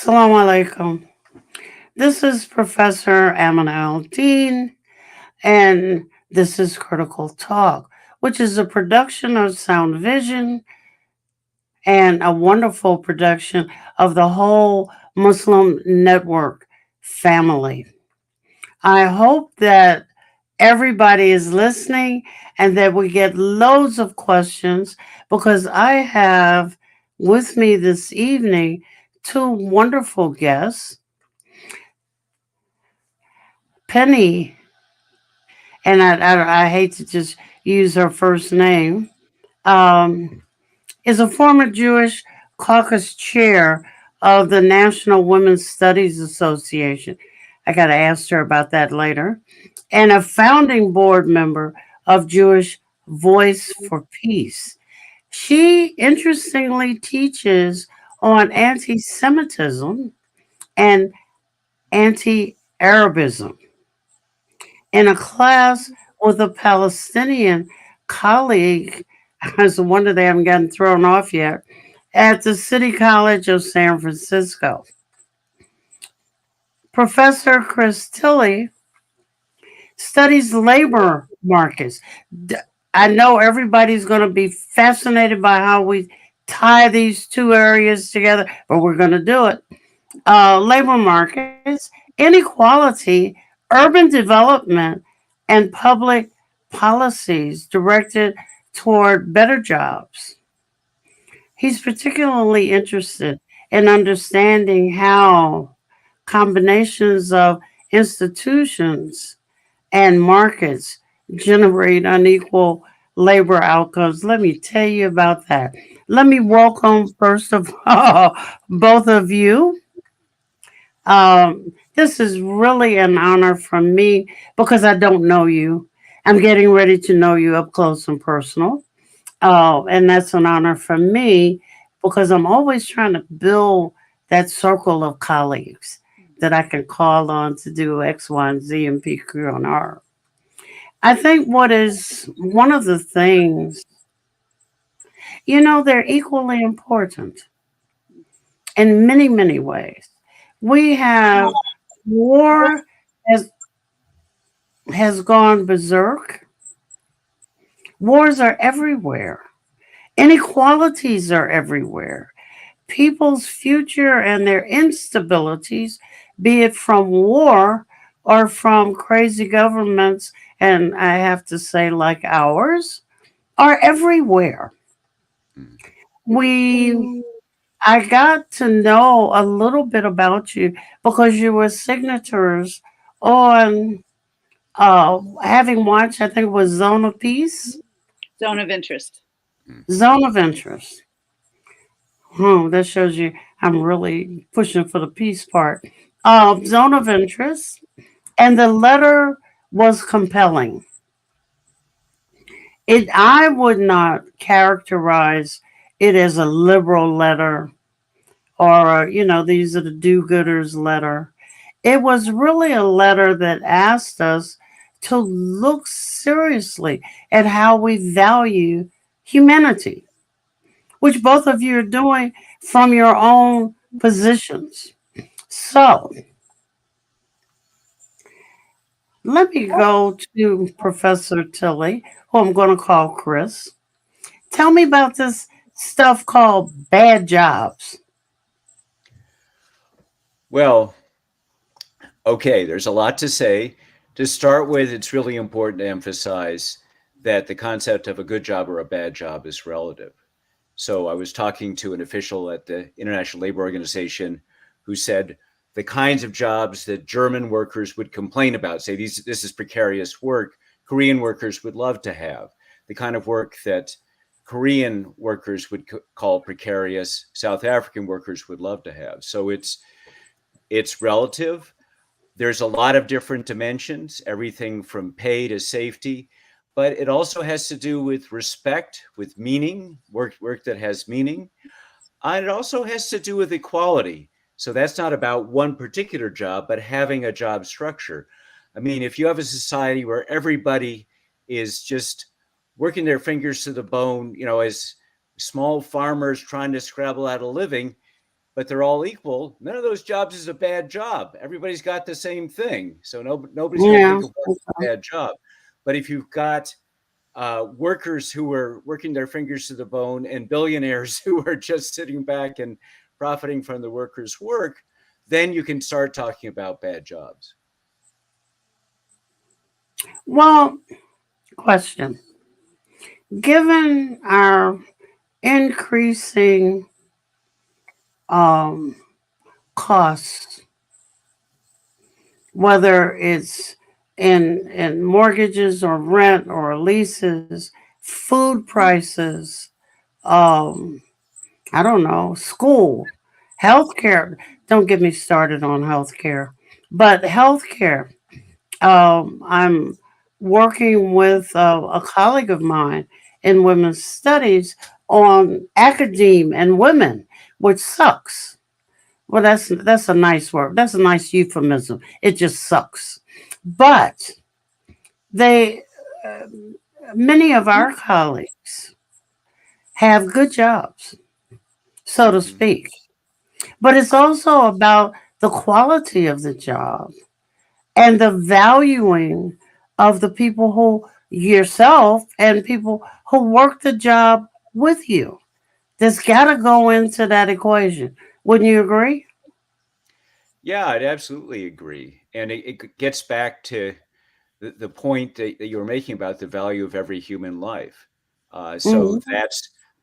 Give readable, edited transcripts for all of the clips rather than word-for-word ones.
Assalamu alaikum. This is Professor Aminah Al-Deen, and this is Critical Talk, which is a production of Sound Vision and a wonderful production of the whole Muslim Network family. I hope that everybody is listening and that we get loads of questions because I have with me this evening two wonderful guests. Penny, and I hate to just use her first name, um, is a former Jewish caucus chair of the National Women's Studies Association. I got to ask her about that later. And a founding board member of Jewish Voice for Peace. She interestingly teaches on anti Semitism and anti Arabism in a class with a Palestinian colleague. It's a wonder they haven't gotten thrown off yet at the City College of San Francisco. Professor Chris Tilley studies labor markets. D- I know everybody's going to be fascinated by how we tie these two areas together, but we're going to do it. Labor markets, inequality, urban development, and public policies directed toward better jobs. He's particularly interested in understanding how combinations of institutions and markets generate unequal labor outcomes. Let me tell you about that. Let me welcome, first of all, both of you. This is really an honor from me because I don't know you. I'm getting ready to know you up close and personal. And that's an honor for me because I'm always trying to build that circle of colleagues that I can call on to do X, Y, and Z and P, Q, and R. I think what is one of the things, they're equally important in many, many ways. We have war has has gone berserk. Wars are everywhere. Inequalities are everywhere. People's future and their instabilities, be it from war or from crazy governments, and I have to say, like ours, are everywhere. Mm. We I got to know a little bit about you because you were signatories on having watched, I think it was Zone of Peace, Zone of interest. Mm. Zone of Interest. That shows you I'm really pushing for the peace part. Zone of Interest, and the letter was compelling. I would not characterize it as a liberal letter or these are the do-gooders letter. It was really a letter that asked us to look seriously at how we value humanity, which both of you are doing from your own positions. So let me go to Professor Tilley, who I'm going to call Chris. Tell me about this stuff called bad jobs. Well, okay, there's a lot to say. To start with, it's really important to emphasize that the concept of a good job or a bad job is relative. So I was talking to an official at the International Labor Organization who said the kinds of jobs that German workers would complain about, say this is precarious work, Korean workers would love to have. The kind of work that Korean workers would call precarious, South African workers would love to have. So it's relative. There's a lot of different dimensions, everything from pay to safety, but it also has to do with respect, with meaning, work that has meaning. And it also has to do with equality. So that's not about one particular job, but having a job structure. I mean, if you have a society where everybody is just working their fingers to the bone, as small farmers trying to scrabble out a living, but they're all equal, none of those jobs is a bad job. Everybody's got the same thing. So nobody's going to Yeah. think of what's a bad job. But if you've got workers who are working their fingers to the bone and billionaires who are just sitting back and profiting from the workers' work, then you can start talking about bad jobs. Well, question. Given our increasing um, costs, whether it's in mortgages or rent or leases, food prices, um, I don't know, school, healthcare. Don't get me started on healthcare, but healthcare. I'm working with a colleague of mine in women's studies on academe and women, which sucks. Well, that's a nice word. That's a nice euphemism. It just sucks. But they, uh, many of our colleagues have good jobs, so to Mm-hmm. speak. But it's also about the quality of the job and the valuing of the people who yourself and people who work the job with you. There's got to go into that equation. Wouldn't you agree? Yeah, I'd absolutely agree. And it gets back to the point that you were making about the value of every human life. So Hmm.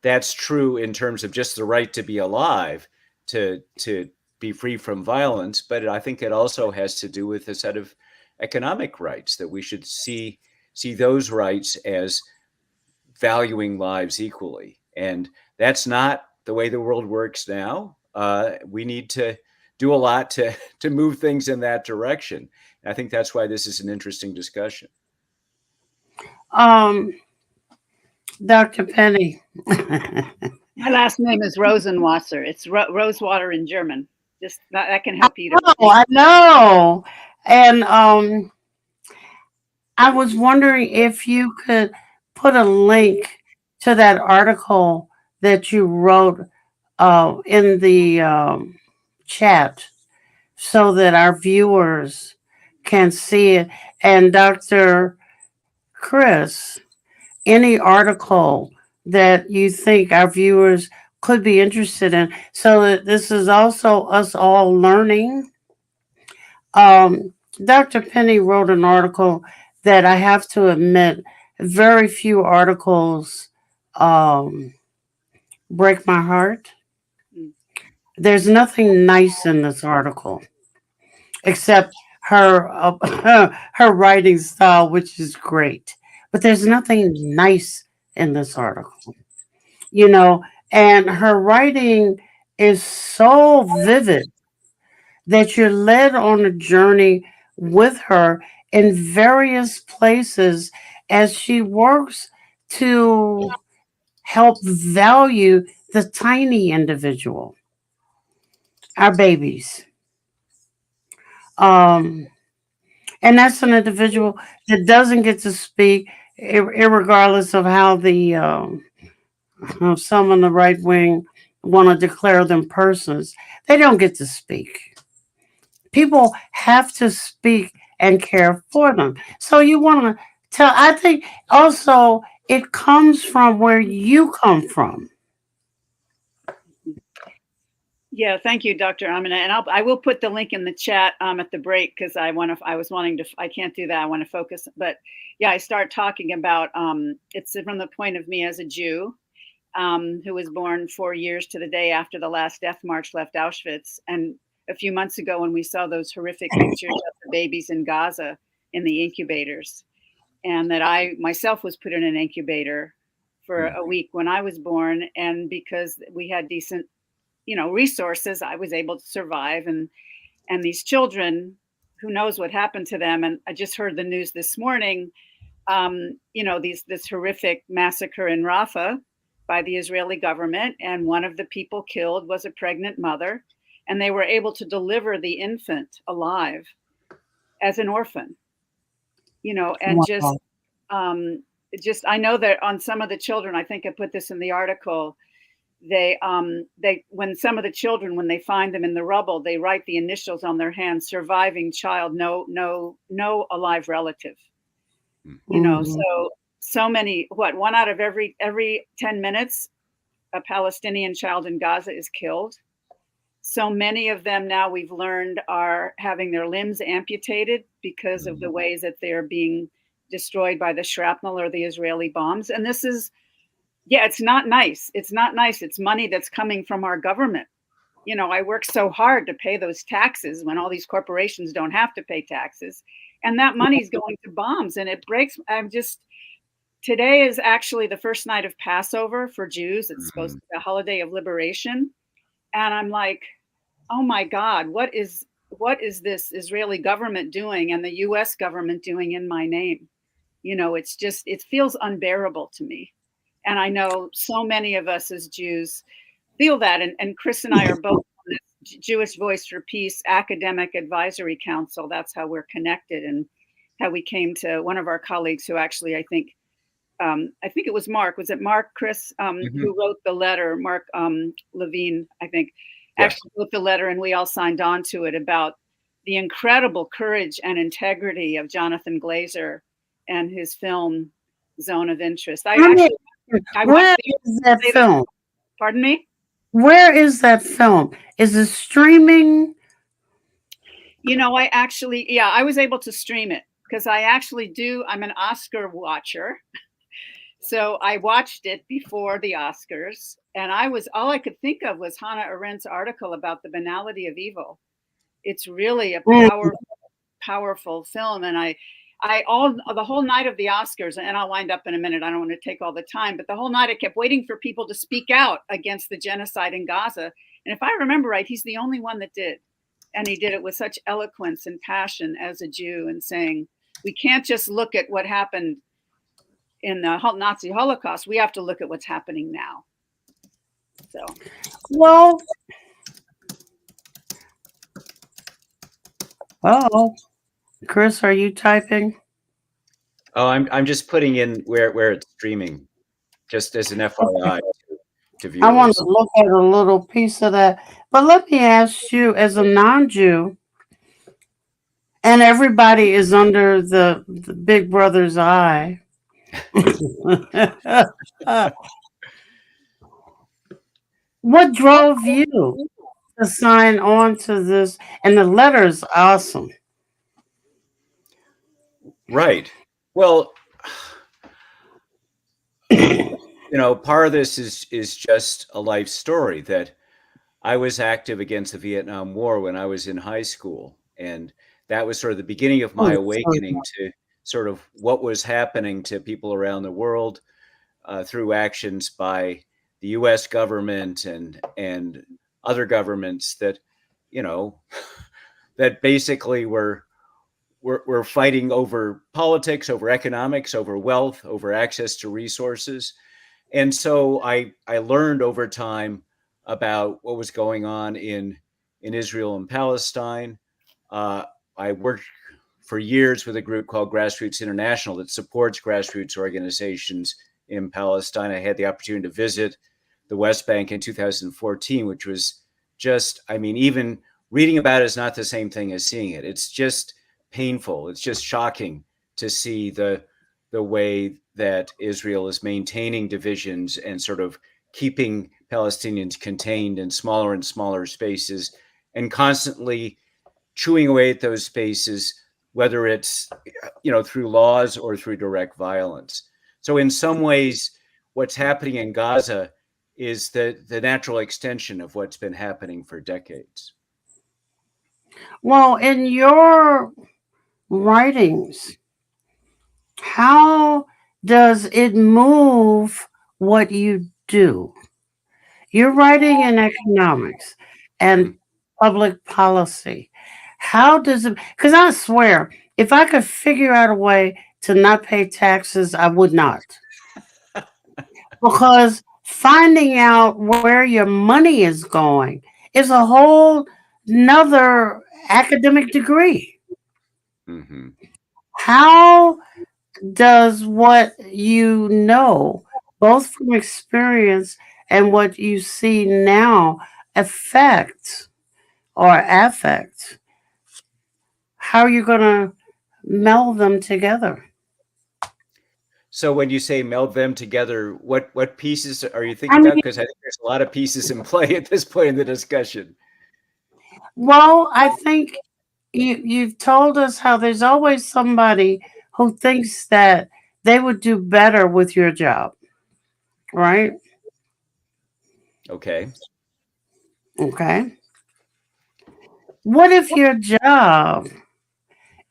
that's true in terms of just the right to be alive, to be free from violence. But I think it also has to do with a set of economic rights that we should see those rights as valuing lives equally. And that's not the way the world works now. We need to do a lot to move things in that direction. And I think that's why this is an interesting discussion. Um, Dr. Penny. My last name is Rosenwasser. It's Rosewater in German. Just that can help either Oh, way. I know. And I was wondering if you could put a link to that article that you wrote in the chat so that our viewers can see it. And Dr. Chris, any article that you think our viewers could be interested in, so that this is also us all learning. Dr. Penny wrote an article that I have to admit, very few articles um, break my heart. Mm. There's nothing nice in this article except her her writing style, which is great. But there's nothing nice in this article, you know. And her writing is so vivid that you're led on a journey with her in various places as she works to help value the tiny individual, our babies. Um, and that's an individual that doesn't get to speak, regardless of how the some on the right wing want to declare them persons. They don't get to speak. People have to speak and care for them. So you want to tell, I think also it comes from where you come from. Yeah, thank you, Dr. Amina. And I will put the link in the chat at the break because I was wanting to, I can't do that. I want to focus. But yeah, I start talking about it's from the point of me as a Jew who was born 4 years to the day after the last death march left Auschwitz. And a few months ago, when we saw those horrific pictures of the babies in Gaza in the incubators, and that I myself was put in an incubator for a week when I was born. And because we had decent, resources, I was able to survive. And these children, who knows what happened to them? And I just heard the news this morning. This horrific massacre in Rafah by the Israeli government, and one of the people killed was a pregnant mother, and they were able to deliver the infant alive as an orphan. And Wow. um, just I know that on some of the children, I think I put this in the article. when some of the children, when they find them in the rubble, they write the initials on their hands, surviving child, no alive relative. You know, so many, one out of every 10 minutes, a Palestinian child in Gaza is killed. So many of them now, we've learned, are having their limbs amputated because of the ways that they're being destroyed by the shrapnel or the Israeli bombs. And this is, yeah, it's not nice. It's not nice. It's money that's coming from our government. You know, I work so hard to pay those taxes when all these corporations don't have to pay taxes. And that money's going to bombs, and it breaks. Today is actually the first night of Passover for Jews. It's supposed to be a holiday of liberation. And I'm like, oh my God, what is this Israeli government doing and the US government doing in my name? You know, it feels unbearable to me. And I know so many of us as Jews feel that. And Chris and I are both on this Jewish Voice for Peace Academic Advisory Council. That's how we're connected, and how we came to one of our colleagues who actually, I think it was Mark. Was it Mark, Chris, who wrote the letter? Mark Levine, I think, actually wrote the letter, and we all signed on to it, about the incredible courage and integrity of Jonathan Glazer and his film Zone of Interest. Where is that film? Pardon me? Where is that film? Is it streaming? You know, I was able to stream it because I'm an Oscar watcher. So I watched it before the Oscars, and all I could think of was Hannah Arendt's article about the banality of evil. It's really a powerful film. And the whole night of the Oscars, and I'll wind up in a minute, I don't want to take all the time, but the whole night I kept waiting for people to speak out against the genocide in Gaza. And if I remember right, he's the only one that did. And he did it with such eloquence and passion as a Jew, and saying, we can't just look at what happened in the Nazi Holocaust. We have to look at what's happening now. So, well, Chris, are you typing? Oh, I'm just putting in where it's streaming, just as an FYI to viewers. I want to look at a little piece of that. But let me ask you, as a non-Jew, and everybody is under the Big Brother's eye. What drove you to sign on to this? And the letter is awesome. Right. Well, you know, part of this is just a life story, that I was active against the Vietnam War when I was in high school. And that was sort of the beginning of my awakening to sort of what was happening to people around the world through actions by the US government and other governments that, you know, that basically were fighting over politics, over economics, over wealth, over access to resources. And so I learned over time about what was going on in Israel and Palestine. I worked for years with a group called Grassroots International that supports grassroots organizations in Palestine. I had the opportunity to visit the West Bank in 2014, which was just, I mean, even reading about it is not the same thing as seeing it. It's just painful. It's just shocking to see the way that Israel is maintaining divisions and sort of keeping Palestinians contained in smaller and smaller spaces, and constantly chewing away at those spaces, whether it's, you know, through laws or through direct violence. So in some ways, what's happening in Gaza is the natural extension of what's been happening for decades. Well, in your writings, how does it move what you do? You're writing in economics and public policy. How does it? Because I swear, if I could figure out a way to not pay taxes, I would not. Because finding out where your money is going is a whole nother academic degree. Mm-hmm. How does what you know, both from experience and what you see now affects or affects, how are you going to meld them together? So when you say meld them together, what pieces are you I thinking about? mean, Because I think there's a lot of pieces in play at this point in the discussion. well, I think you've told us how there's always somebody who thinks that they would do better with your job, right? Okay. Okay. What if your job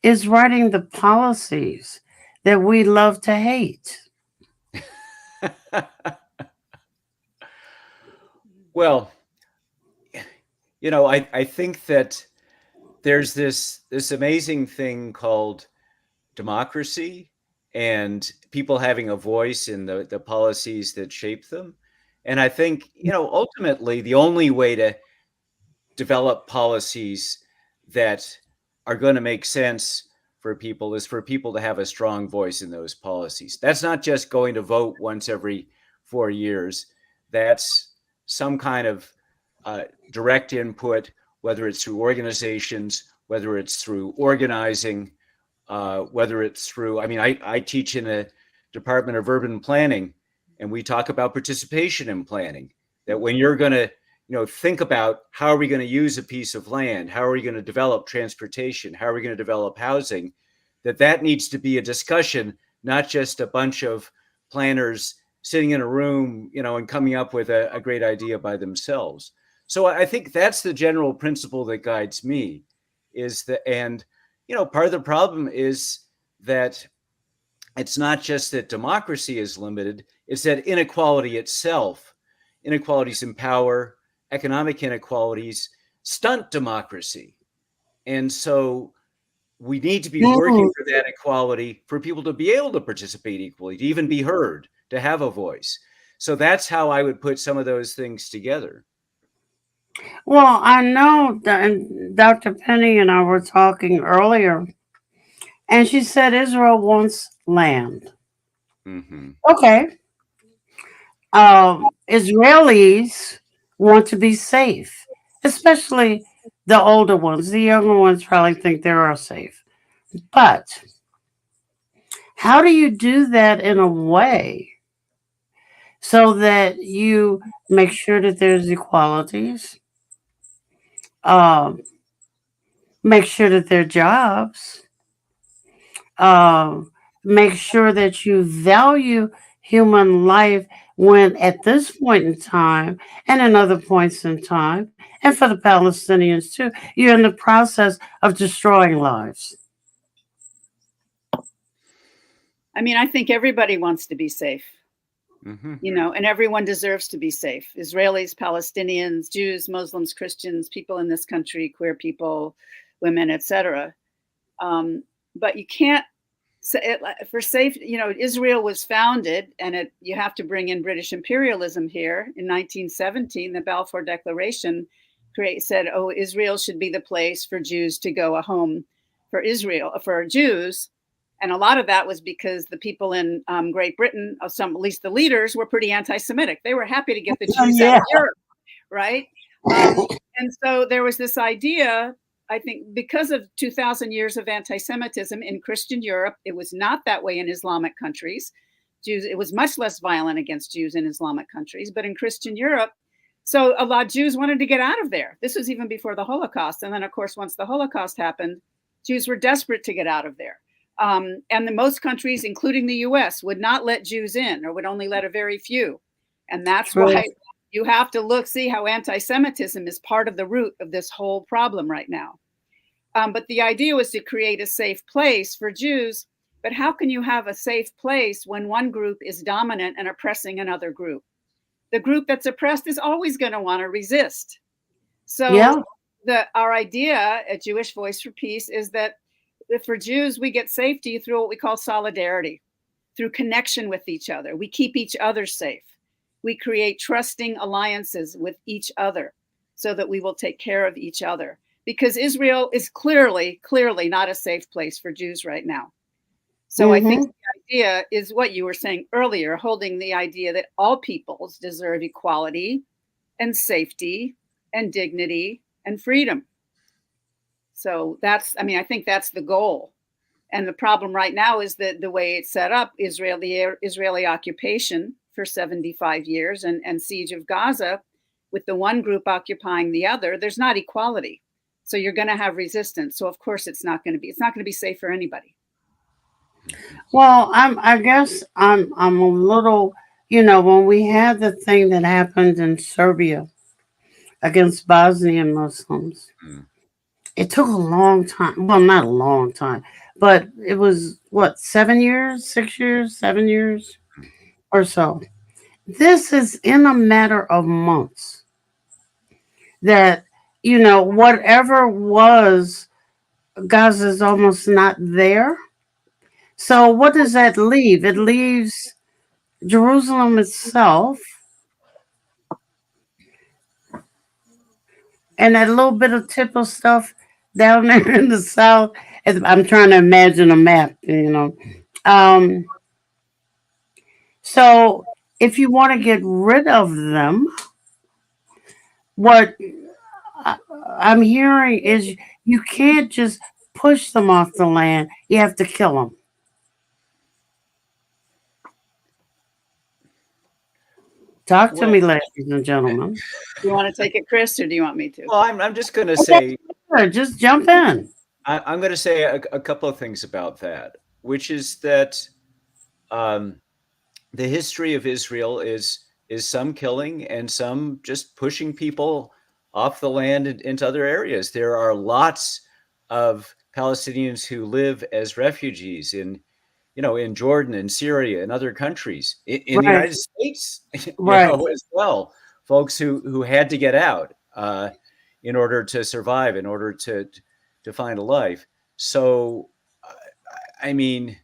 is writing the policies that we love to hate? Well, I think that there's this amazing thing called democracy and people having a voice in the policies that shape them. And I think, ultimately the only way to develop policies that are going to make sense for people is for people to have a strong voice in those policies. That's not just going to vote once every 4 years. That's some kind of direct input, whether it's through organizations, whether it's through organizing, whether it's through, I teach in a department of urban planning, and we talk about participation in planning, that when you're going to think about how are we going to use a piece of land, how are we going to develop transportation, how are we going to develop housing, that needs to be a discussion, not just a bunch of planners sitting in a room, and coming up with a great idea by themselves. So I think that's the general principle that guides me, is that, and part of the problem is that it's not just that democracy is limited, it's that inequality itself, inequalities in power, economic inequalities stunt democracy. And so we need to be working Mm. for that equality, for people to be able to participate equally, to even be heard, to have a voice. So that's how I would put some of those things together. Well, I know that and Dr. Penny and I were talking earlier, and she said Israel wants land. Mm-hmm. Okay. Israelis want to be safe, especially the older ones. The younger ones probably think they are safe. But how do you do that in a way so that you make sure that there's equalities, um, make sure that there are jobs, um, make sure that you value human life when at this point in time and in other points in time, and for the Palestinians too, you're in the process of destroying lives. I think everybody wants to be safe, Mm-hmm. and everyone deserves to be safe. Israelis, Palestinians, Jews, Muslims, Christians, people in this country, queer people, women, etc. But you can't for safe. Israel was founded, and you have to bring in British imperialism here in 1917. The Balfour Declaration said, "Oh, Israel should be the place for Jews to go, a home for Israel for Jews." And a lot of that was because the people in Great Britain, at least the leaders, were pretty anti-Semitic. They were happy to get the Jews out Yeah. of Europe, right? And so there was this idea, I think, because of 2,000 years of anti-Semitism in Christian Europe. It was not that way in Islamic countries. It was much less violent against Jews in Islamic countries, but in Christian Europe, so a lot of Jews wanted to get out of there. This was even before the Holocaust. And then, of course, once the Holocaust happened, Jews were desperate to get out of there. And most countries, including the US, would not let Jews in, or would only let a very few. And that's True. why you have to see how anti-Semitism is part of the root of this whole problem right now. But the idea was to create a safe place for Jews. But how can you have a safe place when one group is dominant and oppressing another group? The group that's oppressed is always going to want to resist. So Yeah. our idea at Jewish Voice for Peace is that for Jews, we get safety through what we call solidarity, through connection with each other. We keep each other safe. We create trusting alliances with each other so that we will take care of each other. Because Israel is clearly not a safe place for Jews right now. So I think Mm-hmm. the idea is what you were saying earlier, holding the idea that all peoples deserve equality and safety and dignity and freedom. So that's, I mean, I think that's the goal. And the problem right now is that the way it's set up, Israeli occupation for 75 years and siege of Gaza, with the one group occupying the other, there's not equality. So you're going to have resistance. So of course it's not going to be safe for anybody. Well, I guess I'm a little, when we had the thing that happened in Serbia against Bosnian Muslims, Mm. it took a long time. Well, not a long time, but it was what, 7 years, 6 years, 7 years or so. This is in a matter of months that, whatever was Gaza's almost not there. So what does that leave? It leaves Jerusalem itself and that little bit of tip of stuff down there in the south. I'm trying to imagine a map. Um, so if you want to get rid of them, what I- I'm hearing is you can't just push them off the land. You have to kill them. Talk to Well, me, ladies and gentlemen. Do you want to take it, Chris, or do you want me to? I'm just going to Okay, say sure, just jump in. I'm going to say a couple of things about that, which is that um, the history of Israel is some killing and some just pushing people off the land into other areas. There are lots of Palestinians who live as refugees in Jordan and Syria and other countries, in the Right, United States, right. as well. Folks who had to get out in order to survive, in order to find a life. So, I mean,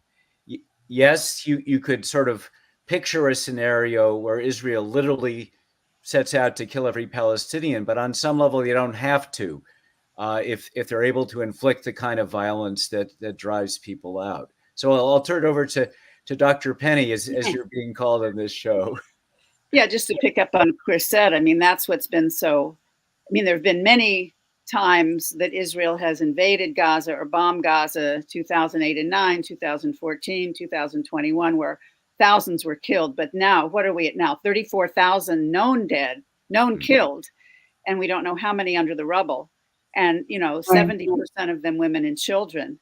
yes, you could sort of picture a scenario where Israel literally sets out to kill every Palestinian, but on some level, you don't have to if they're able to inflict the kind of violence that drives people out. So I'll turn it over to Dr. Penny as you're being called on this show. Yeah, just to pick up on what Chris said, I mean, that's what's been so. I mean, there have been many times that Israel has invaded Gaza or bombed Gaza, 2008 and 9, 2014, 2021, where thousands were killed. But now, what are we at now? 34,000 known dead, known Mm. killed, and we don't know how many under the rubble. And, Right. 70% of them women and children.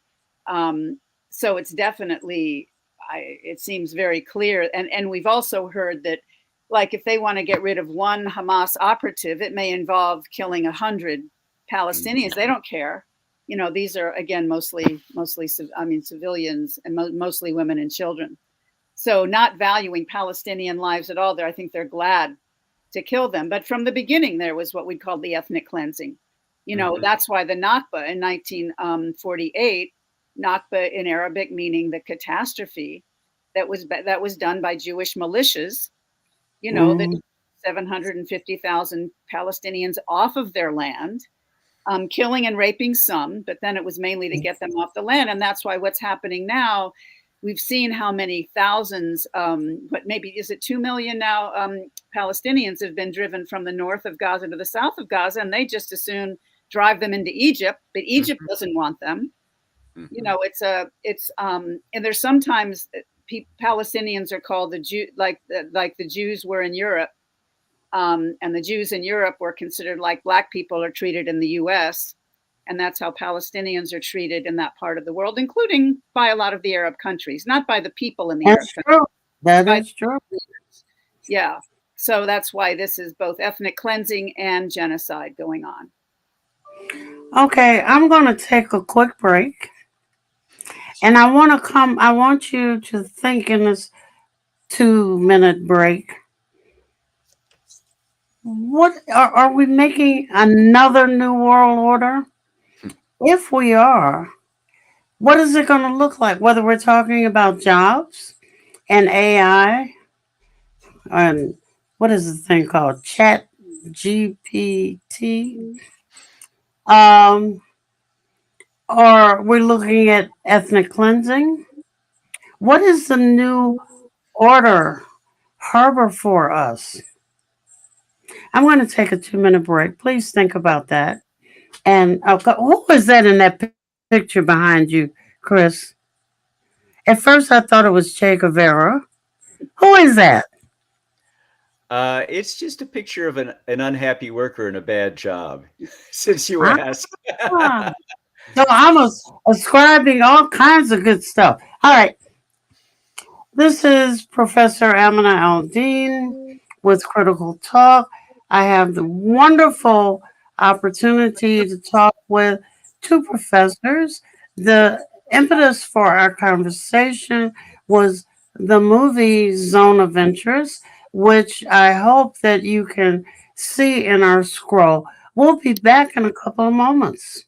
So it's definitely, it seems very clear. And we've also heard that, like, if they want to get rid of one Hamas operative, it may involve killing 100 Palestinians. They don't care. These are, again, mostly, civilians and mostly women and children. So not valuing Palestinian lives at all. I think they're glad to kill them. But from the beginning, there was what we called the ethnic cleansing. That's why the Nakba in 1948, Nakba in Arabic meaning the catastrophe, that was done by Jewish militias. That Mhm. 750,000 Palestinians off of their land, killing and raping some, but then it was mainly to get them off the land. And that's why what's happening now, we've seen how many thousands, but maybe is it 2 million now, Palestinians have been driven from the north of Gaza to the south of Gaza, and they just as soon drive them into Egypt, but Egypt doesn't want them. And there's sometimes Palestinians are called the Jew, like the Jews were in Europe. And the Jews in Europe were considered like Black people are treated in the US. And that's how Palestinians are treated in that part of the world, including by a lot of the Arab countries, not by the people in the Arab That's countries, true. That by is true. the leaders. Yeah. So that's why this is both ethnic cleansing and genocide going on. Okay, I'm going to take a quick break. And I want you to think in this 2 minute break. What are we making another new world order? If we are, what is it going to look like? Whether we're talking about jobs and AI and what is the thing called? Chat GPT? Um, or we're looking at ethnic cleansing What is the new order harbor for us? I'm going to take a 2 minute break. Please think about that. And who was that in that picture behind you, Chris? At first, I thought it was Che Guevara. Who is that? It's just a picture of an unhappy worker in a bad job, since you asked. Ah, so I'm ascribing all kinds of good stuff. All right. This is Professor Aminah Al-Deen with Critical Talk. I have the wonderful opportunity to talk with two professors. The impetus for our conversation was the movie Zone of Interest, which I hope that you can see in our scroll. We'll be back in a couple of moments.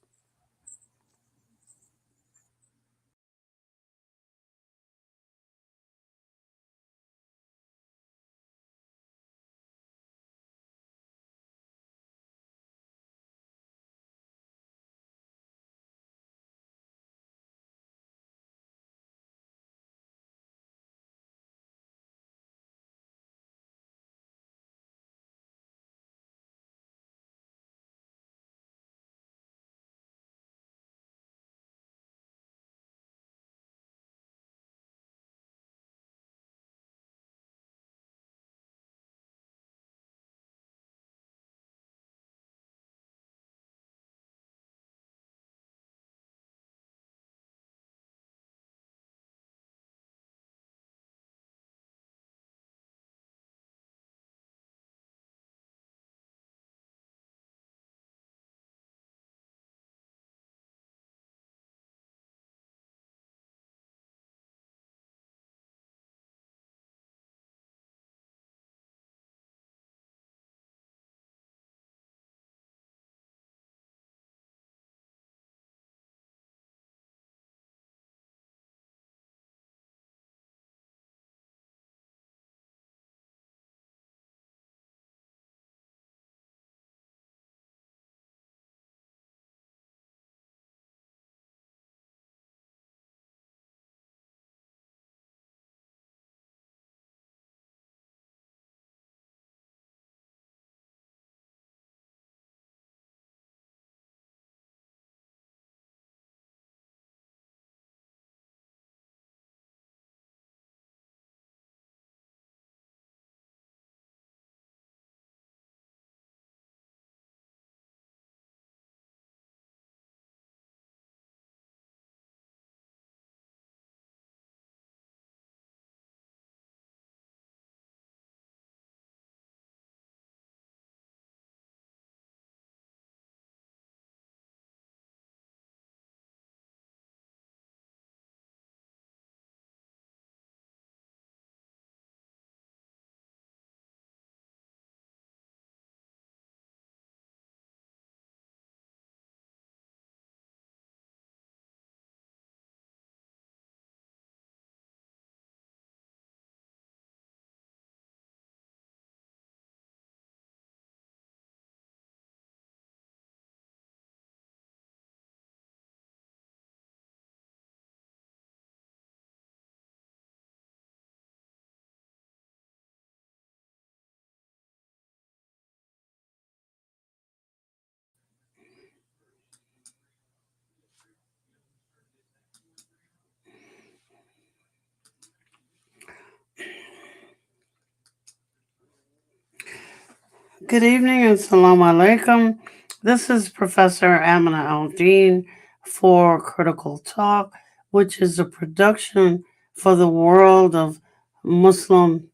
Good evening and salam alaikum. This is Professor Aminah Al-Deen for Critical Talk, which is a production for the world of Muslim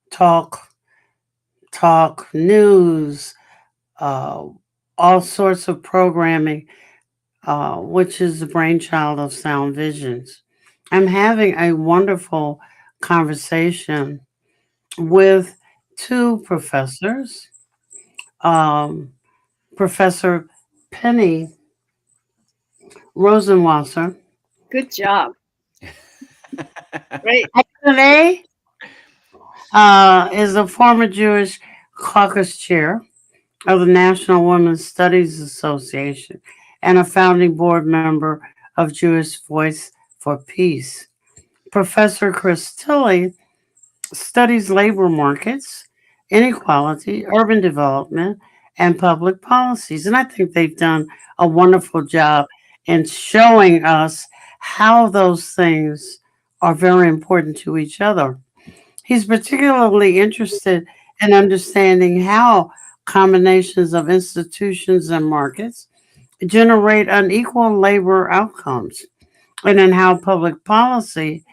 talk news, uh, all sorts of programming, which is the brainchild of Sound Visions. I'm having a wonderful conversation with two professors. Um, Professor Penny Rosenwasser. Good job. Great. Today is a former Jewish caucus chair of the National Women's Studies Association and a founding board member of Jewish Voice for Peace. Professor Chris Tilley studies labor markets, inequality, urban development, and public policies. And I think they've done a wonderful job in showing us how those things are very important to each other. He's particularly interested in understanding how combinations of institutions and markets generate unequal labor outcomes, and in how public policy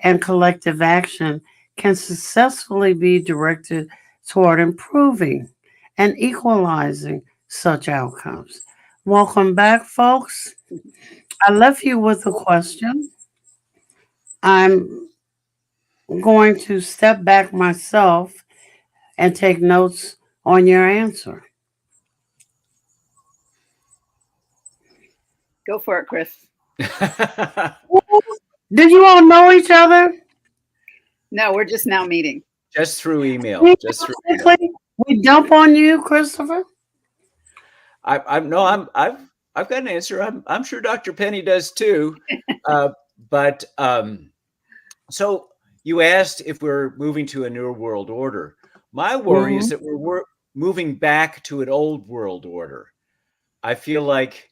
and collective action can successfully be directed toward improving and equalizing such outcomes. Welcome back, folks. I left you with a question. I'm going to step back myself and take notes on your answer. Go for it, Chris. Did you all know each other? No, we're just now meeting. Just through email. Just through email. Quickly, we dump on you, Christopher. I've got an answer. I'm sure Dr. Penny does too. But so you asked if we're moving to a new world order. My worry is that we're moving back to an old world order. I feel like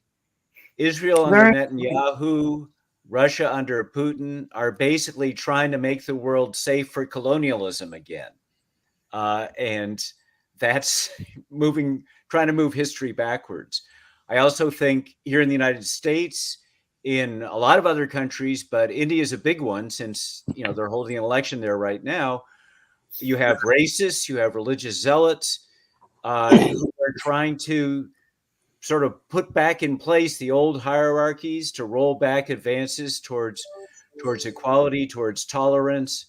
Israel under Netanyahu, Russia under Putin are basically trying to make the world safe for colonialism again. And that's trying to move history backwards. I also think here in the United States, in a lot of other countries, but India is a big one since they're holding an election there right now. You have racists, you have religious zealots who are trying to sort of put back in place the old hierarchies to roll back advances towards equality, towards tolerance.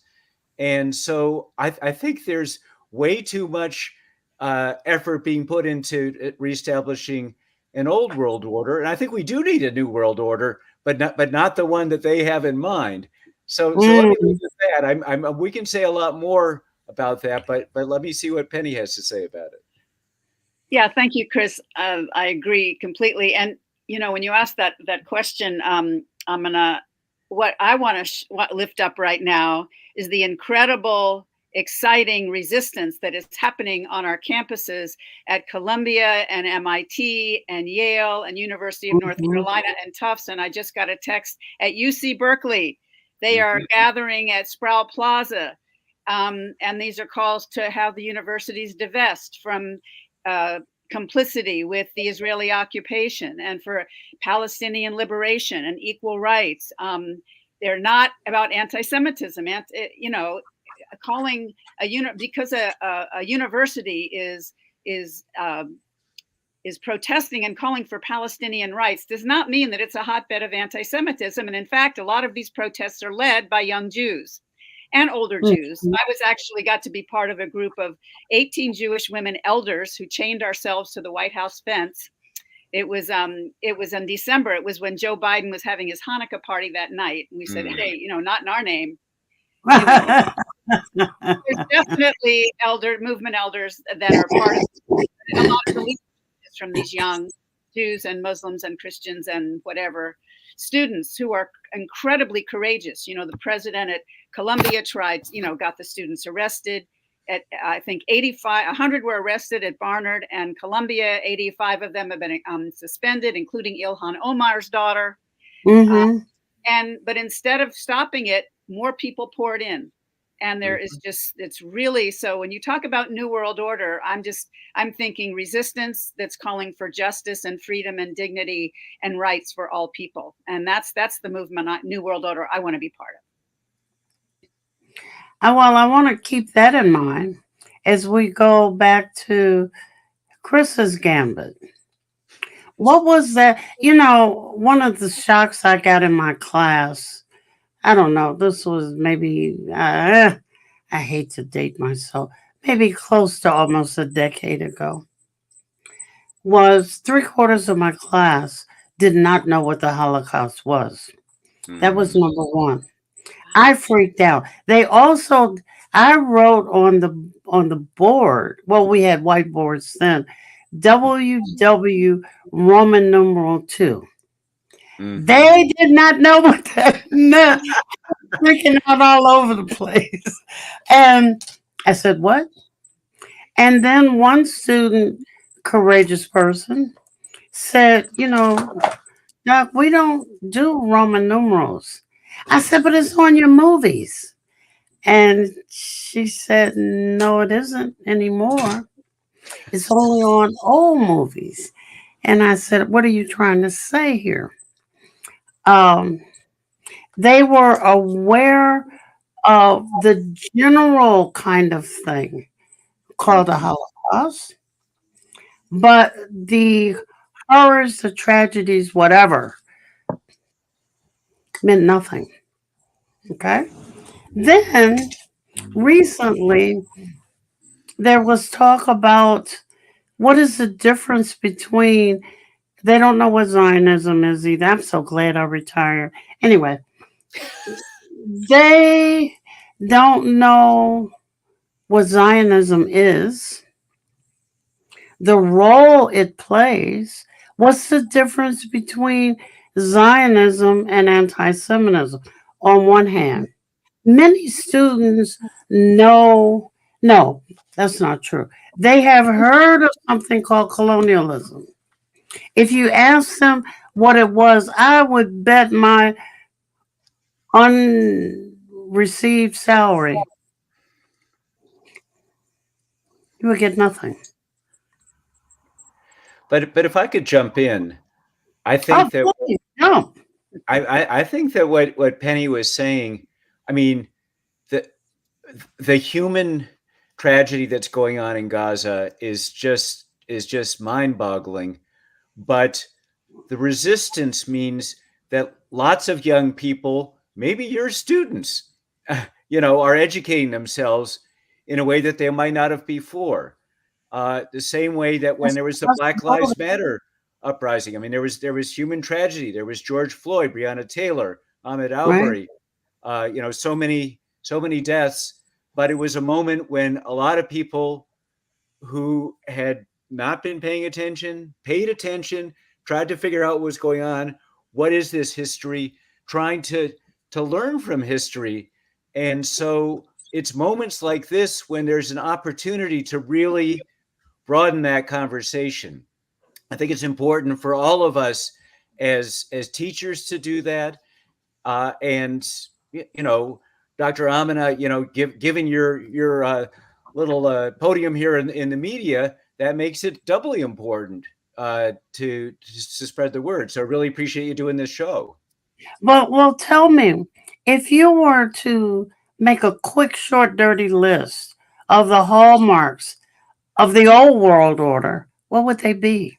And so I think there's way too much effort being put into reestablishing an old world order. And I think we do need a new world order, but not the one that they have in mind. So let me leave it at that. We can say a lot more about that, but let me see what Penny has to say about it. Yeah, thank you, Chris. I agree completely. And when you ask that question, what I want to lift up right now is the incredible, exciting resistance that is happening on our campuses at Columbia and MIT and Yale and University of North Carolina and Tufts. And I just got a text at UC Berkeley. They are gathering at Sproul Plaza. And these are calls to have the universities divest from complicity with the Israeli occupation and for Palestinian liberation and equal rights. They're not about anti-Semitism, calling because a university is protesting and calling for Palestinian rights does not mean that it's a hotbed of anti-Semitism. And in fact, a lot of these protests are led by young Jews and older Jews. I got to be part of a group of 18 Jewish women elders who chained ourselves to the White House fence. It was in December. It was when Joe Biden was having his Hanukkah party that night. And we said, hey, not in our name. There's definitely movement elders that are part of it. A lot of the leaders from these young Jews and Muslims and Christians and whatever students who are incredibly courageous. The president at Columbia got the students arrested. At I think 100 were arrested at Barnard and Columbia. 85 of them have been suspended, including Ilhan Omar's daughter. But instead of stopping it, more people poured in. And there is it's really, so when you talk about New World Order, I'm thinking resistance that's calling for justice and freedom and dignity and rights for all people. And that's the movement, New World Order, I want to be part of. Well, I want to keep that in mind as we go back to Chris's gambit. What was that? One of the shocks I got in my class, I don't know, this was maybe, I hate to date myself, maybe close to almost a decade ago, was 3/4 of my class did not know what the Holocaust was. That was number one. I freaked out. I wrote on the board, well, we had whiteboards then, WW Roman numeral 2. They did not know what that meant. freaking out all over the place. And I said, what? And then one student, courageous person, said, Doc, we don't do Roman numerals. I said, but it's on your movies. And she said, no, it isn't anymore. It's only on old movies. And I said, what are you trying to say here? Um, they were aware of the general kind of thing called the Holocaust, but the horrors, the tragedies, whatever, meant nothing. Okay? Then recently, there was talk about what is the difference between, they don't know what Zionism is either. I'm so glad I retired. Anyway, they don't know what Zionism is, the role it plays. What's the difference between Zionism and anti Semitism? On one hand, many students know, no, that's not true. They have heard of something called colonialism. If you ask them what it was, I would bet my unreceived salary you would get nothing. But if I could jump in, I Oh, think that please, no. I think that what Penny was saying, I mean, the the human tragedy that's going on in Gaza is just mind-boggling. But the resistance means that lots of young people, maybe your students, are educating themselves in a way that they might not have before. The same way that when there was the Black Lives Matter uprising, I mean, there was human tragedy. There was George Floyd, Breonna Taylor, Ahmed Right? Arbery, so many deaths. But it was a moment when a lot of people who had not been paying attention, paid attention, tried to figure out what was going on. What is this history? Trying to learn from history. And so it's moments like this when there's an opportunity to really broaden that conversation. I think it's important for all of us as teachers to do that. And Dr. Amina, given your little podium here in the media, that makes it doubly important to spread the word. So I really appreciate you doing this show. But well, tell me, if you were to make a quick, short, dirty list of the hallmarks of the old world order, what would they be?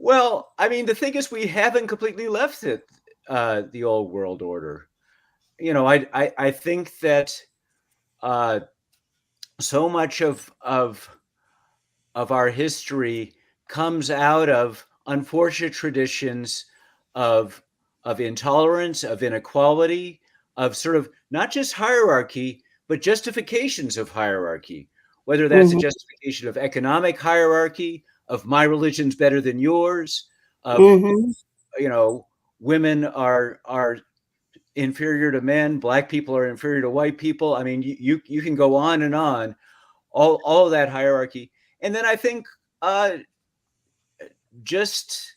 Well, I mean, the thing is, we haven't completely left it, the old world order. I think that uh, so much of our history comes out of unfortunate traditions of of intolerance, of inequality, of sort of not just hierarchy, but justifications of hierarchy, whether that's a Mm-hmm. justification of economic hierarchy, of my religion's better than yours, of Mm-hmm. you know, women are inferior to men, black people are inferior to white people. I mean, you can go on and on, all of that hierarchy. And then I think uh, just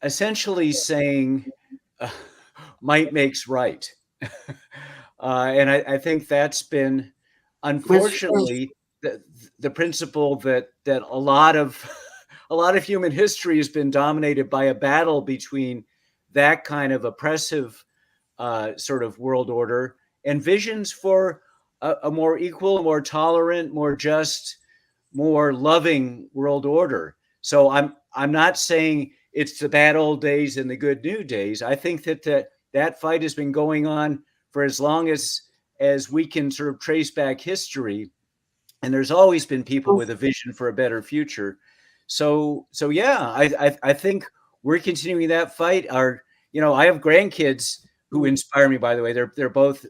essentially saying uh, might makes right. And I think that's been, That's true. unfortunately, the principle that a lot of a lot of human history has been dominated by a battle between that kind of oppressive sort of world order and visions for a more equal, more tolerant, more just, more loving world order. So I'm not saying it's the bad old days and the good new days. I think that fight has been going on for as long as we can sort of trace back history, and there's always been people with a vision for a better future. So yeah, I think we're continuing that fight. I have grandkids who inspire me. By the way, they're both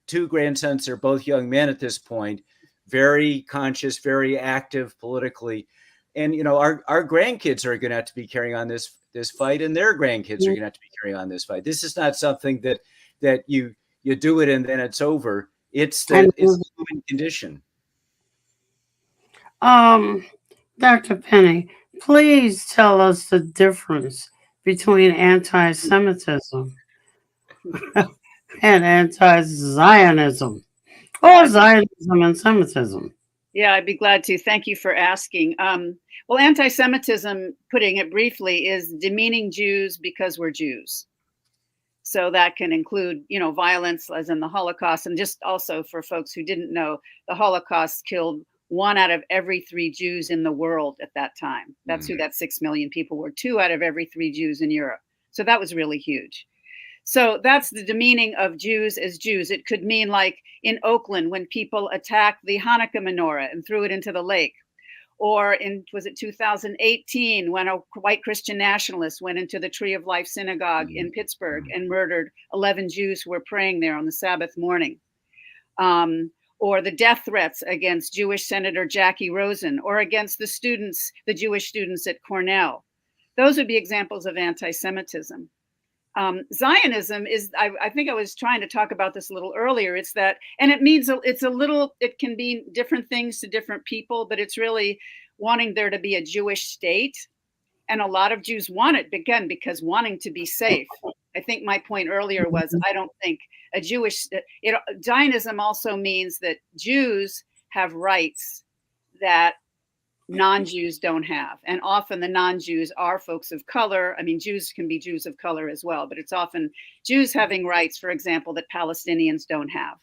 two grandsons. They're both young men at this point, very conscious, very active politically, and our grandkids are going to have to be carrying on this fight, and their grandkids are going to have to be carrying on this fight. This is not something that you do it and then it's over. It's the human condition. Dr. Penny, please tell us the difference between anti-Semitism and anti-Zionism, or Zionism and Semitism. Yeah, I'd be glad to. Thank you for asking. Well, anti-Semitism, putting it briefly, is demeaning Jews because we're Jews. So that can include, violence as in the Holocaust. And just also for folks who didn't know, the Holocaust killed 1 out of every 3 Jews in the world at that time. That's who that 6 million people were, 2 out of every 3 Jews in Europe. So that was really huge. So that's the demeaning of Jews as Jews. It could mean like in Oakland when people attacked the Hanukkah menorah and threw it into the lake. Or was it 2018 when a white Christian nationalist went into the Tree of Life synagogue in Pittsburgh and murdered 11 Jews who were praying there on the Sabbath morning. Or the death threats against Jewish Senator Jackie Rosen, or against the Jewish students at Cornell. Those would be examples of anti-Semitism. Zionism is, I think I was trying to talk about this a little earlier. It's that, and it can be different things to different people, but it's really wanting there to be a Jewish state. And a lot of Jews want it, again, because wanting to be safe. I think my point earlier was, I don't think Zionism also means that Jews have rights that non-Jews don't have. And often the non-Jews are folks of color. I mean, Jews can be Jews of color as well, but it's often Jews having rights, for example, that Palestinians don't have.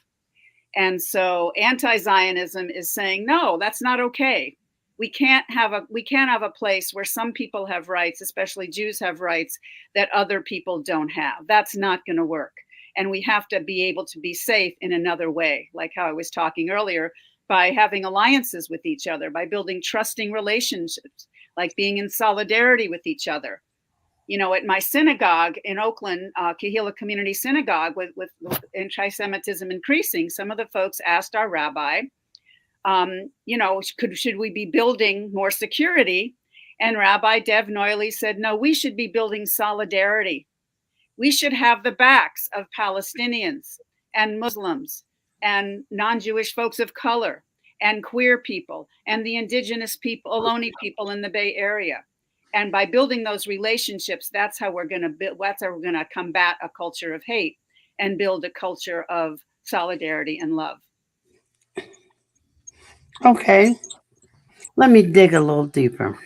And so anti-Zionism is saying, no, that's not okay. We can't have a place where some people have rights, especially Jews have rights that other people don't have. That's not going to work. And we have to be able to be safe in another way, like how I was talking earlier, by having alliances with each other, by building trusting relationships, like being in solidarity with each other. At my synagogue in Oakland, Kehillah Community Synagogue, with anti-Semitism increasing, some of the folks asked our rabbi, should we be building more security? And Rabbi Dev Noily said, no, we should be building solidarity. We should have the backs of Palestinians and Muslims and non-Jewish folks of color and queer people and the indigenous people, Ohlone people in the Bay Area. And by building those relationships, that's how we're going to combat a culture of hate and build a culture of solidarity and love. Okay, let me dig a little deeper.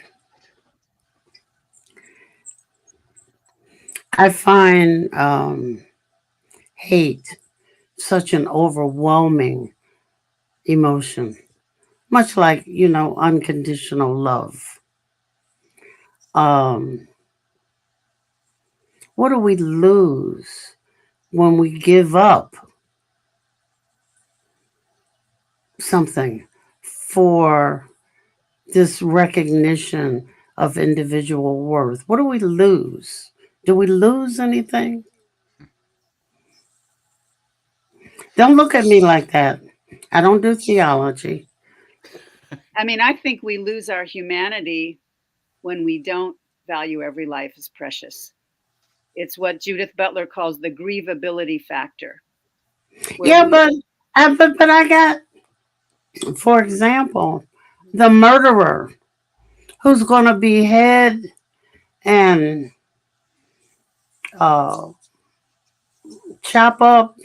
I find hate such an overwhelming emotion, much like, unconditional love. What do we lose when we give up something for this recognition of individual worth? What do we lose? Do we lose anything? Don't look at me like that. I don't do theology. I mean, I think we lose our humanity when we don't value every life as precious. It's what Judith Butler calls the grievability factor. Yeah, but I got, for example, the murderer who's going to behead and chop up,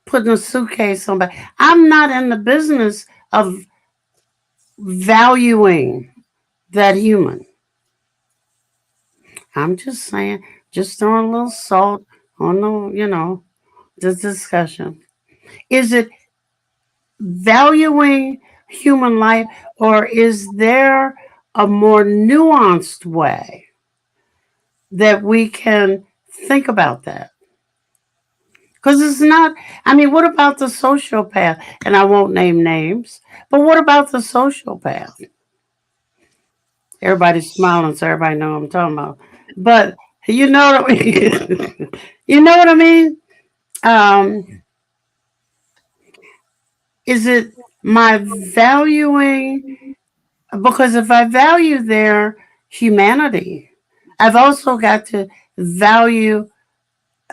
put in a suitcase somebody. I'm not in the business of valuing that human. I'm just saying, just throwing a little salt on the discussion. Is it valuing human life, or is there a more nuanced way that we can think about that? Because it's not, what about the sociopath? And I won't name names, but what about the sociopath? Everybody's smiling, so everybody knows what I'm talking about. But you know what I mean? You know what I mean? Is it my valuing Because if I value their humanity, I've also got to value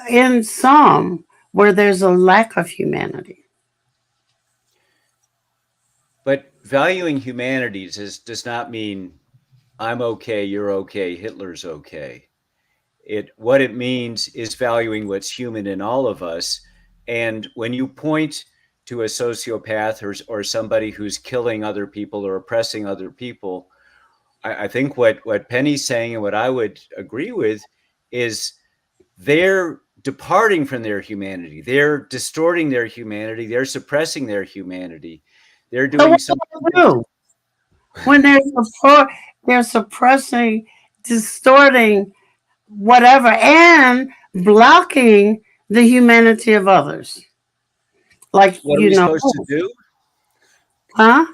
in some where there's a lack of humanity. But valuing humanities does not mean I'm okay, you're okay, Hitler's okay. What it means is valuing what's human in all of us. And when you point to a sociopath or somebody who's killing other people or oppressing other people, I think what Penny's saying and what I would agree with is they're departing from their humanity. They're distorting their humanity. They're suppressing their humanity. They're So doing what do something I do when they're suppressing, distorting, whatever, and blocking the humanity of others? Like, What are we supposed to do? huh?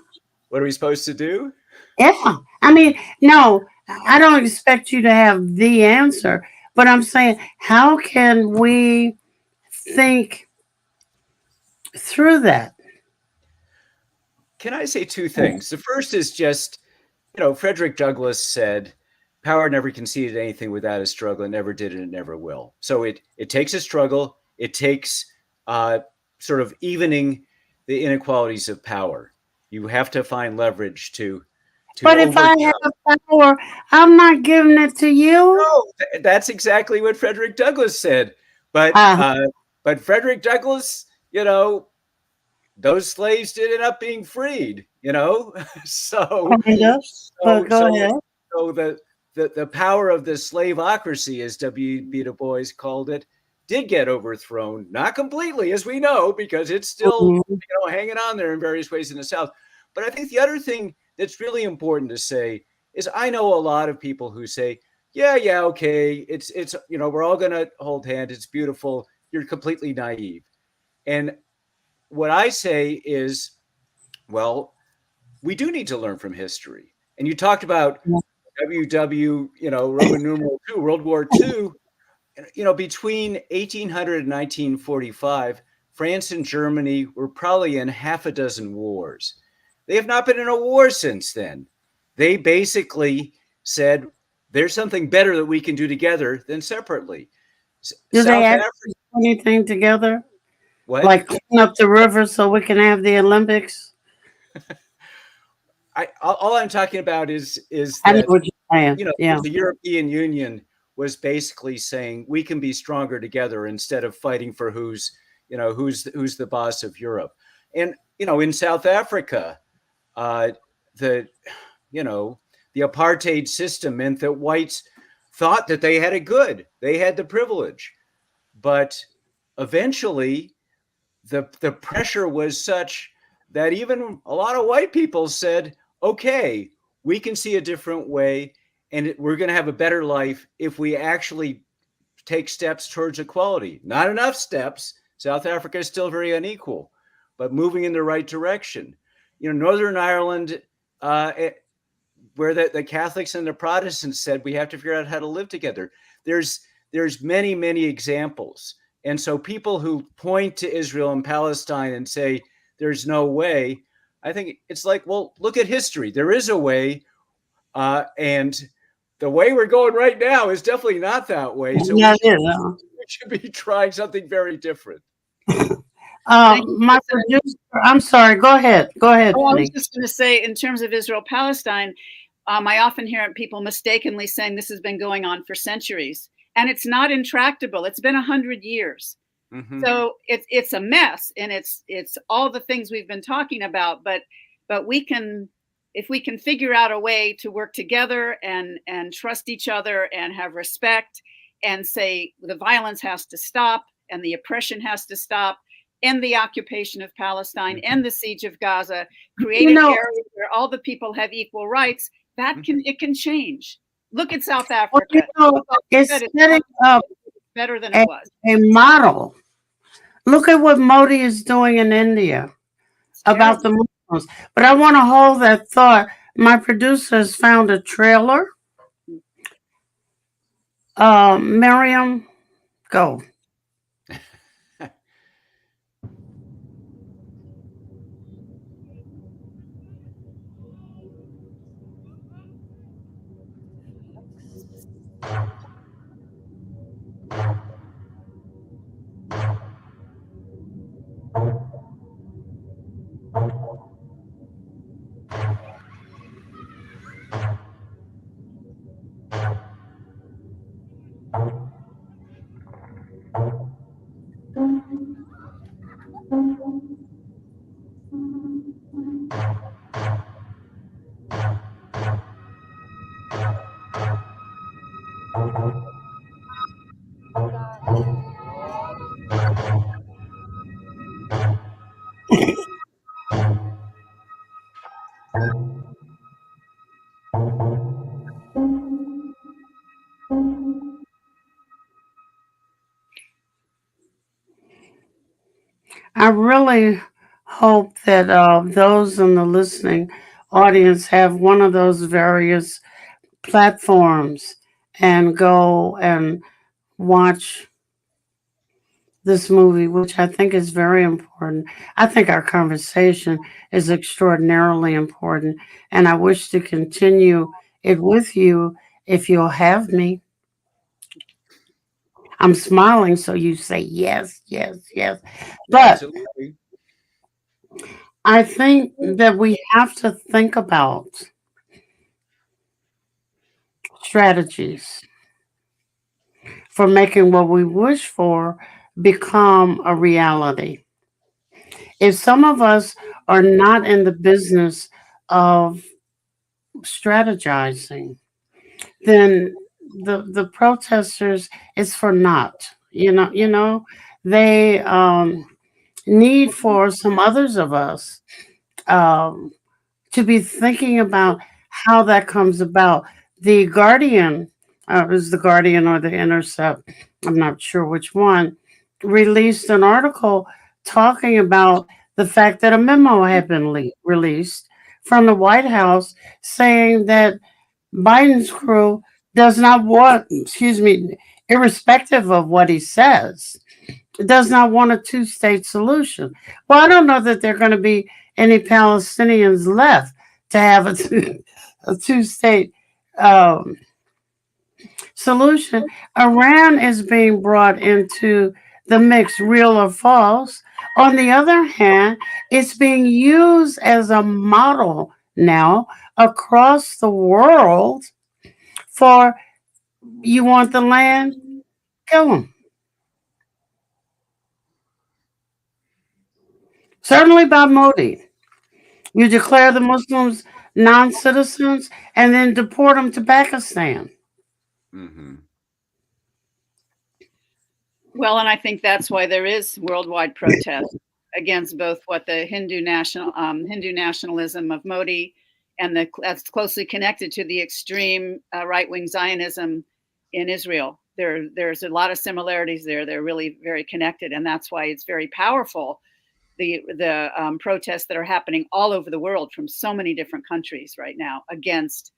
What are we supposed to do? Yeah. I mean, no, I don't expect you to have the answer, but I'm saying, how can we think through that? Can I say two things? The first is just, Frederick Douglass said, power never conceded anything without a struggle, and never did, and it never will. So it takes a struggle. It takes sort of evening the inequalities of power. You have to find leverage to But if I overcome. have power, I'm not giving it to you. No, that's exactly what Frederick Douglass said. But Uh, but Frederick Douglass, those slaves did end up being freed. So kind of, but so go so ahead. so the power of the slaveocracy, as W.B. Du Bois called it, did get overthrown. Not completely, as we know, because it's still Mhm. hanging on there in various ways in the South. But I think the other thing that's really important to say is I know a lot of people who say, yeah, okay, it's we're all gonna hold hands. It's beautiful. You're completely naive. And what I say is, well, we do need to learn from history. And you talked about WW, Roman numeral II, World War II. Between 1800 and 1945, France and Germany were probably in half a dozen wars. They have not been in a war since then. They basically said, there's something better that we can do together than separately. Do they South actually Africa, do anything together? what? Like clean up the river so we can have the Olympics? All I'm talking about is I know that what you're saying. Yeah. the European Union was basically saying we can be stronger together instead of fighting for who's the boss of Europe. And in South Africa, uh, the you know the apartheid system meant that whites thought that they had it good, they had the privilege, but eventually the pressure was such that even a lot of white people said, okay, we can see a different way, and we're going to have a better life if we actually take steps towards equality. Not enough steps. South Africa is still very unequal, but moving in the right direction. Northern Ireland, where the Catholics and the Protestants said we have to figure out how to live together. There's many examples, and so people who point to Israel and Palestine and say there's no way, I think it's like, well, look at history. There is a way, and the way we're going right now is definitely not that way. So Yeah, we it is. should be trying something very different. Thank you, My Professor. producer, I'm sorry. Go ahead. Go ahead, Oh, I was Penny. just going to say, in terms of Israel-Palestine, I often hear people mistakenly saying this has been going on for centuries, and it's not intractable. It's been 100 years. Mm-hmm. So it's a mess, and it's all the things we've been talking about. But we can, if we can figure out a way to work together and trust each other and have respect and say the violence has to stop and the oppression has to stop, end the occupation of Palestine, end the siege of Gaza, create You an know, area where all the people have equal rights, that it can change. Look at South well, you Africa. know, it's It's setting up better than it a, was. a model. Look at what Modi is doing in India It's about terrible. the Muslims. But I want to hold that thought. My producer has found a trailer. Miriam, go. I really hope that those in the listening audience have one of those various platforms and go and watch this movie, which I think is very important. I think our conversation is extraordinarily important, and I wish to continue it with you if you'll have me. I'm smiling, so you say yes, yes, yes. But Absolutely. I think that we have to think about strategies for making what we wish for become a reality. If some of us are not in the business of strategizing, then the protesters is for naught. They need for some others of us um, to be thinking about how that comes about. The Guardian, is the Guardian or the Intercept, I'm not sure which one, released an article talking about the fact that a memo had been released from the White House saying that Biden's crew does not want, excuse me, irrespective of what he says, does not want a two-state solution. Well, I don't know that there are going to be any Palestinians left to have a two-state um, solution. Iran is being brought into the mix, real or false. On the other hand, it's being used as a model now across the world for you want the land, kill them. Certainly by Modi. You declare the Muslims non citizens and then deport them to Pakistan. Hmm. Well, and I think that's why there is worldwide protest against both what the Hindu nationalism of Modi, and that's closely connected to the extreme right wing Zionism in Israel. There's a lot of similarities there. They're really very connected, and that's why it's very powerful. The protests that are happening all over the world from so many different countries right now against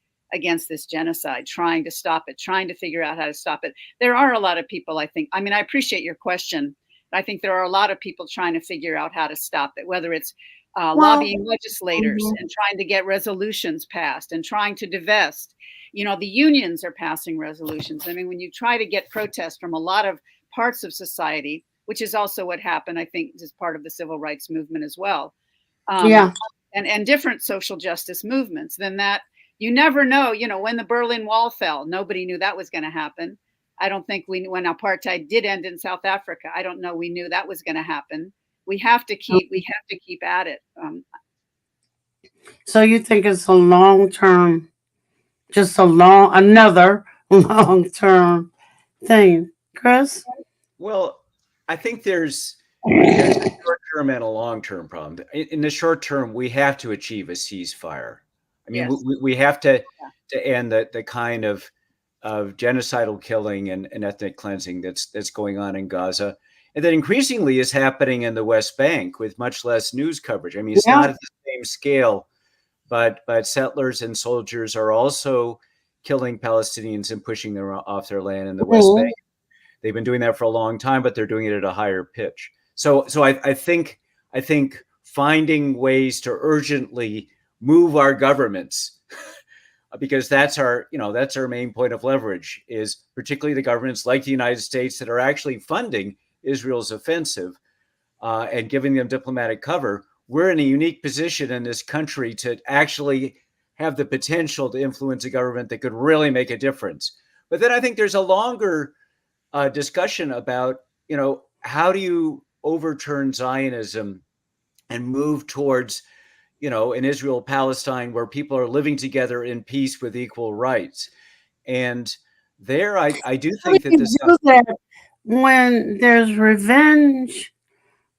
this genocide, trying to stop it, trying to figure out how to stop it. There are a lot of people, I think. I mean, I appreciate your question. I think there are a lot of people trying to figure out how to stop it, whether it's Well, lobbying legislators mhm. and trying to get resolutions passed and trying to divest. The unions are passing resolutions. I mean, when you try to get protest from a lot of parts of society, which is also what happened, I think, as part of the civil rights movement as well, um, Yeah, and different social justice movements, then that you never know. When the Berlin Wall fell, nobody knew that was going to happen. I don't think when apartheid did end in South Africa, I don't know we knew that was going to happen. We have to keep at it. so you think it's a long term, just another long term thing, Chris? Well, I think there's a short term and a long term problem. In the short term, we have to achieve a ceasefire. I mean, Yes. we have to end the kind of genocidal killing and ethnic cleansing that's going on in Gaza, and that increasingly is happening in the West Bank with much less news coverage. I mean, it's Yeah. not at the same scale, but settlers and soldiers are also killing Palestinians and pushing them off their land in the West Bank. Mhm. They've been doing that for a long time, but they're doing it at a higher pitch. So I think finding ways to urgently move our governments because that's our main point of leverage, is particularly the governments like the United States that are actually funding Israel's offensive and giving them diplomatic cover. We're in a unique position in this country to actually have the potential to influence a government that could really make a difference. But then I think there's a longer discussion about, how do you overturn Zionism and move towards, an Israel-Palestine where people are living together in peace with equal rights. And there, I do How do think that you this. do that when there's revenge?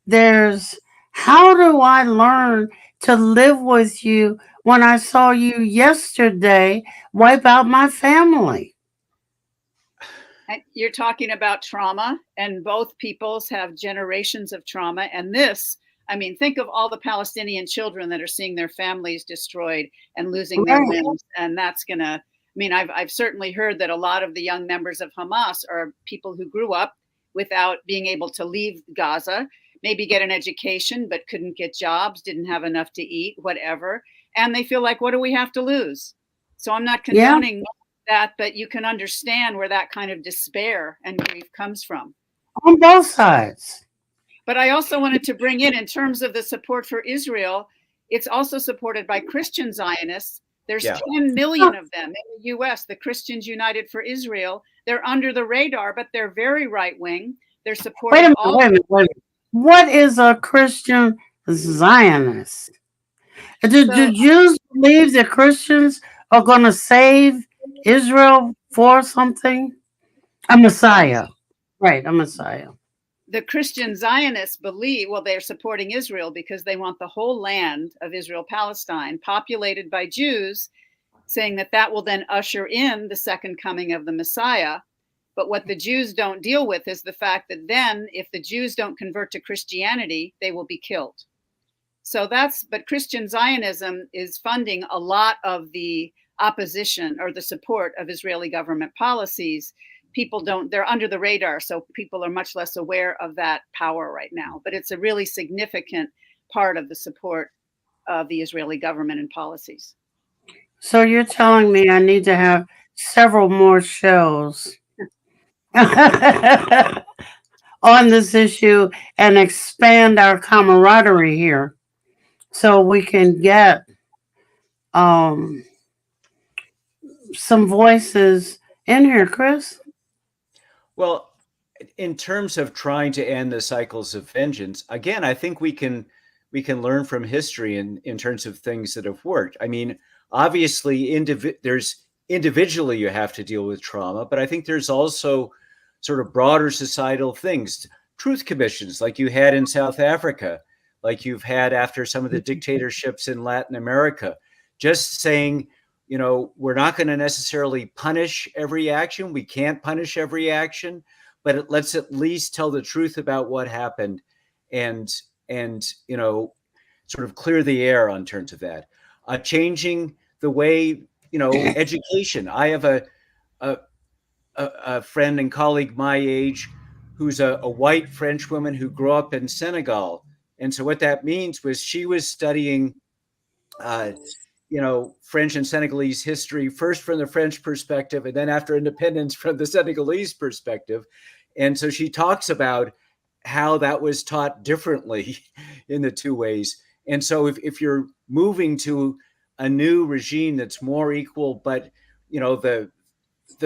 There's how do I learn to live with you when I saw you yesterday wipe out my family? And you're talking about trauma, and both peoples have generations of trauma. And this, I mean, think of all the Palestinian children that are seeing their families destroyed and losing their Right. limbs. And that's going to, I mean, I've certainly heard that a lot of the young members of Hamas are people who grew up without being able to leave Gaza, maybe get an education, but couldn't get jobs, didn't have enough to eat, whatever. And they feel like, what do we have to lose? So I'm not Yeah, condoning that, but you can understand where that kind of despair and grief comes from. on both sides. But I also wanted to bring in terms of the support for Israel, it's also supported by Christian Zionists. There's 10 million of them in the US, the Christians United for Israel. They're under the radar, but they're very right wing. They're Wait a supporting minute, all. wait a minute, wait a minute. What is a Christian Zionist? Do So Jews believe that Christians are going to save Israel for something? A Messiah. Right, a Messiah. the Christian Zionists believe, well, they're supporting Israel because they want the whole land of Israel, Palestine, populated by Jews, saying that that will then usher in the second coming of the Messiah. But what the Jews don't deal with is the fact that then, if the Jews don't convert to Christianity, they will be killed. So but Christian Zionism is funding a lot of the opposition or the support of Israeli government policies. They're under the radar, so people are much less aware of that power right now. But it's a really significant part of the support of the Israeli government and policies. So you're telling me I need to have several more shows on this issue and expand our camaraderie here so we can get um, some voices in here, Chris? Well, in terms of trying to end the cycles of vengeance, again, I think we can learn from history in terms of things that have worked. I mean, obviously, there's individually you have to deal with trauma, but I think there's also sort of broader societal things, truth commissions like you had in South Africa, like you've had after some of the dictatorships in Latin America, just saying, we're not going to necessarily punish every action. We can't punish every action, but let's at least tell the truth about what happened and sort of clear the air on terms of that. Changing the way, education. I have a friend and colleague my age who's a white French woman who grew up in Senegal. And so what that means was she was studying French and Senegalese history, first from the French perspective, and then after independence from the Senegalese perspective. And so she talks about how that was taught differently in the two ways. And so if you're moving to a new regime that's more equal, but the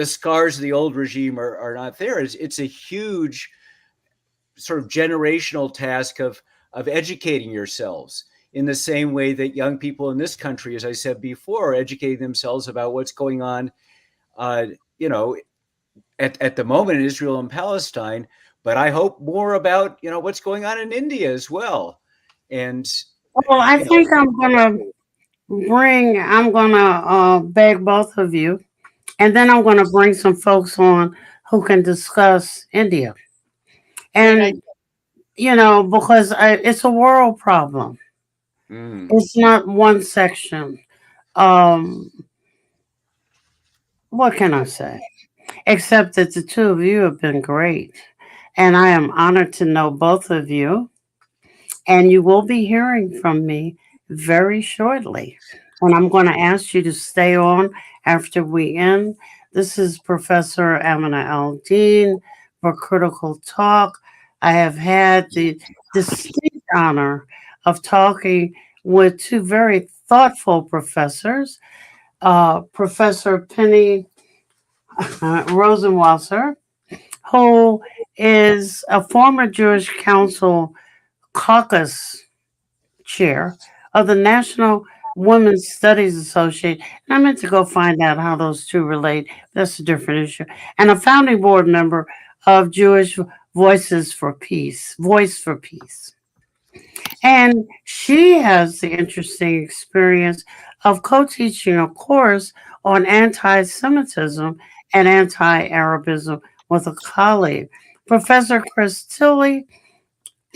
scars of the old regime are not there, it's a huge sort of generational task of educating yourselves in the same way that young people in this country, as I said before, are educating themselves about what's going on, at the moment in Israel and Palestine. But I hope more about, what's going on in India as well. And, Well, I think I'm gonna beg both of you, and then I'm gonna bring some folks on who can discuss India. Great idea. And because it's a world problem. It's not one section. Um, what can I say? Except that the two of you have been great, and I am honored to know both of you. And you will be hearing from me very shortly. and I'm going to ask you to stay on after we end. This is Professor Aminah Al-Deen for Critical Talk. I have had the distinct honor of talking with two very thoughtful professors, Professor Penny Rosenwasser, who is a former Jewish Council caucus chair of the National Women's Studies Association. And I meant to go find out how those two relate. That's a different issue. And a founding board member of Jewish Voices for Peace, Voice for Peace. And she has the interesting experience of co teaching a course on anti Semitism and anti Arabism with a colleague. Professor Chris Tilley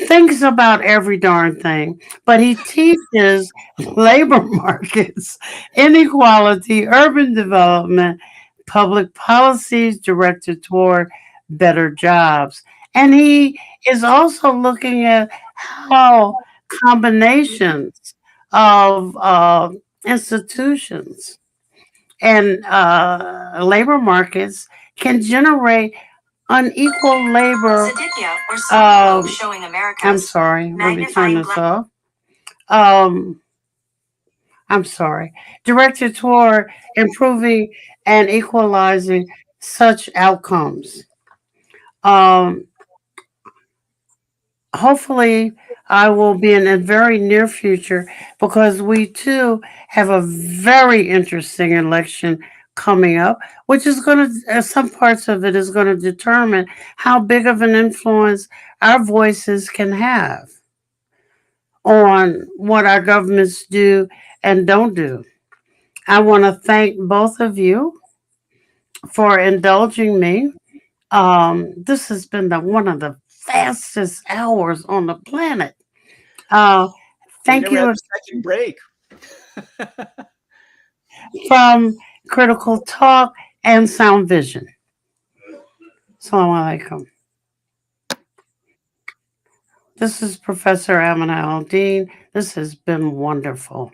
thinks about every darn thing, but he teaches labor markets, inequality, urban development, public policies directed toward better jobs. And he is also looking at how combinations of institutions and labor markets can generate unequal labor. I'm sorry, let me turn this off. Um, I'm sorry. Directed toward improving and equalizing such outcomes. Um, Hopefully, I will be in a very near future because we too have a very interesting election coming up, which is going to, some parts of it is going to determine how big of an influence our voices can have on what our governments do and don't do. I want to thank both of you for indulging me. This has been one of the fastest hours on the planet. Uh, We Thank never had you a second break. from Critical Talk and Sound Vision. Assalamu alaikum. This is Professor Aminah Al-Deen. This has been wonderful.